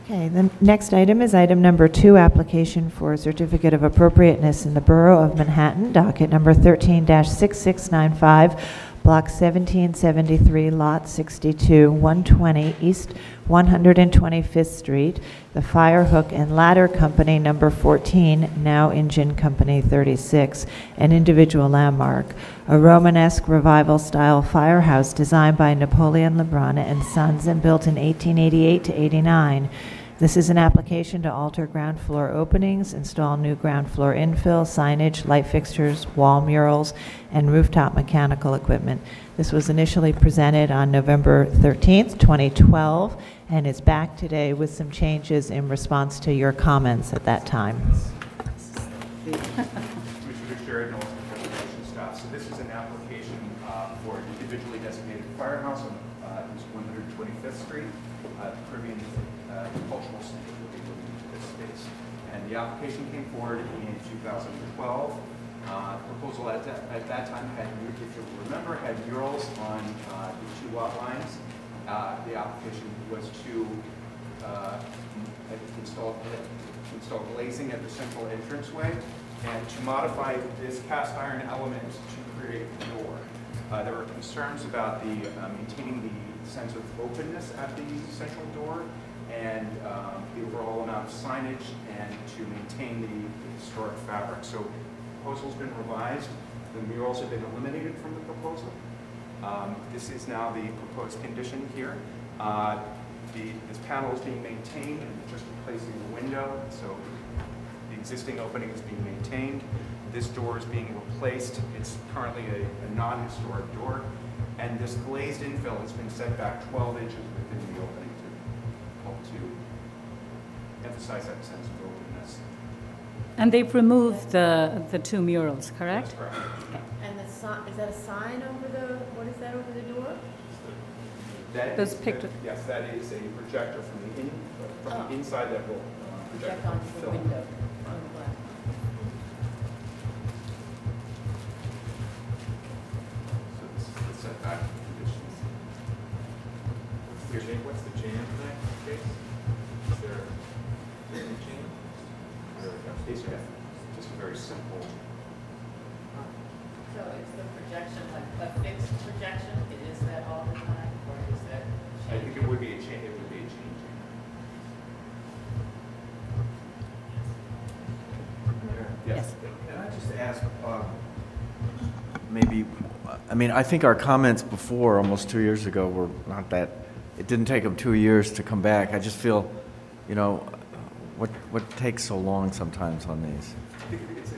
Okay, the next item is item number 2, application for a certificate of appropriateness in the Borough of Manhattan, docket number 13-6695, block 1773, lot 62, 120 East 125th Street, the Fire Hook and Ladder Company, number 14, now Engine Company 36, an individual landmark, a Romanesque revival-style firehouse designed by Napoleon Lebrun and Sons and built in 1888 to 89. This is an application to alter ground floor openings, install new ground floor infill, signage, light fixtures, wall murals, and rooftop mechanical equipment. This was initially presented on November 13th, 2012, and is back today with some changes in response to your comments at that time. Commissioner Sheridan, also presentation staff. So this is an application for an individually designated firehouse on East 125th Street, Caribbean Cultural Center will be moving to this space. And the application came forward in 2012. Proposal at that time had, if you remember, had murals on the 2 lot lines. The application was to install glazing at the central entranceway and to modify this cast iron element to create a door. There were concerns about the maintaining the sense of openness at the central door and the overall amount of signage and to maintain the historic fabric. So the proposal's been revised. The murals have been eliminated from the proposal. This is now the proposed condition here. This panel is being maintained and just replacing the window. So the existing opening is being maintained. This door is being replaced. It's currently a non-historic door. And this glazed infill has been set back 12 inches within the opening to emphasize that sense of openness. And they've removed the 2 murals, correct? That's correct. Okay. And the sign, is that a sign over the, what is that over the door? Those pictures. Yes, that is a projector from the inside that will project onto the film. window on the glass. So this is the setback conditions. What's the jam in that case? Is there a jam? These are just a very simple. So is the projection like a fixed projection? Is that all the time, or is that? I think it would be a change. It would be a change. Yes. Can I just ask, maybe, I mean, I think our comments before, almost 2 years ago, were not that, it didn't take them 2 years to come back. I just feel, you know, what takes so long sometimes on these? I think it's a,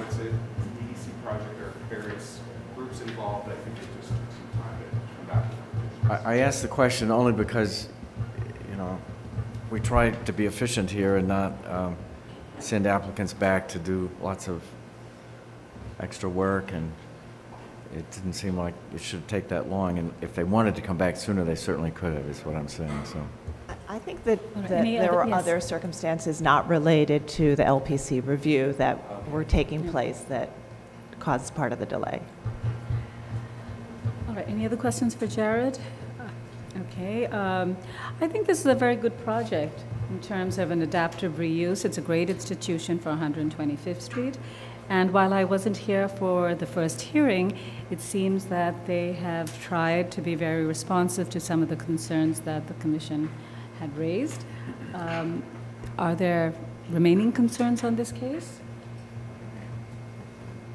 it's an EDC project. There are various groups involved. I think it just took some time to come back to the I asked the question only because, we try to be efficient here and not send applicants back to do lots of extra work, and it didn't seem like it should take that long. And if they wanted to come back sooner, they certainly could have, is what I'm saying. So. I think that Any there other- were yes. other circumstances not related to the LPC review that were taking place that caused part of the delay. All right, any other questions for Jared? Okay, I think this is a very good project in terms of an adaptive reuse. It's a great institution for 125th Street. And while I wasn't here for the first hearing, it seems that they have tried to be very responsive to some of the concerns that the Commission had raised. Are there remaining concerns on this case?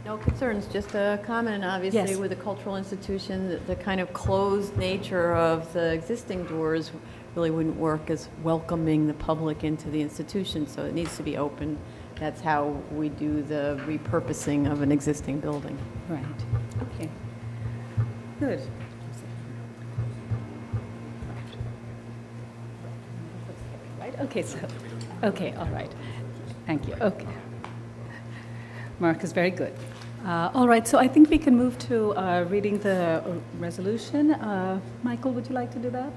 No concerns, just a comment, obviously, Yes. with a cultural institution, the kind of closed nature of the existing doors really wouldn't work as welcoming the public into the institution, so it needs to be open. That's how we do the repurposing of an existing building. Right, okay. Good. Right, okay, so, okay, all right. Thank you, okay. Mark is very good. All right, so I think we can move to reading the resolution. Michael, would you like to do that?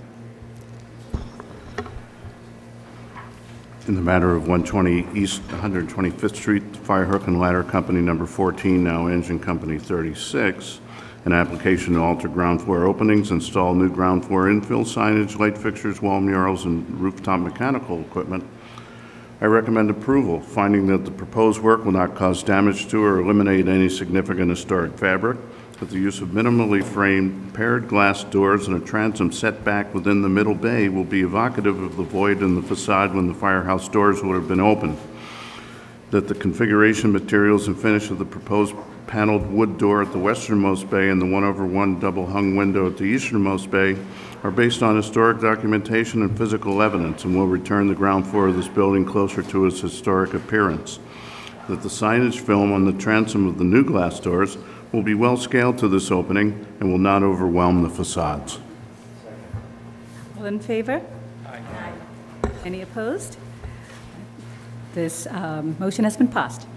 In the matter of 120 East 125th Street, Fire Hook and Ladder Company number 14, now Engine Company 36, an application to alter ground floor openings, install new ground floor infill signage, light fixtures, wall murals, and rooftop mechanical equipment. I recommend approval, finding that the proposed work will not cause damage to or eliminate any significant historic fabric, that the use of minimally framed paired glass doors and a transom setback within the middle bay will be evocative of the void in the facade when the firehouse doors would have been opened, that the configuration, materials, and finish of the proposed paneled wood door at the westernmost bay and the 1/1 double hung window at the easternmost bay are based on historic documentation and physical evidence and will return the ground floor of this building closer to its historic appearance. That the signage film on the transom of the new glass doors will be well scaled to this opening and will not overwhelm the facades. All in favor? Aye. Any opposed? This motion has been passed.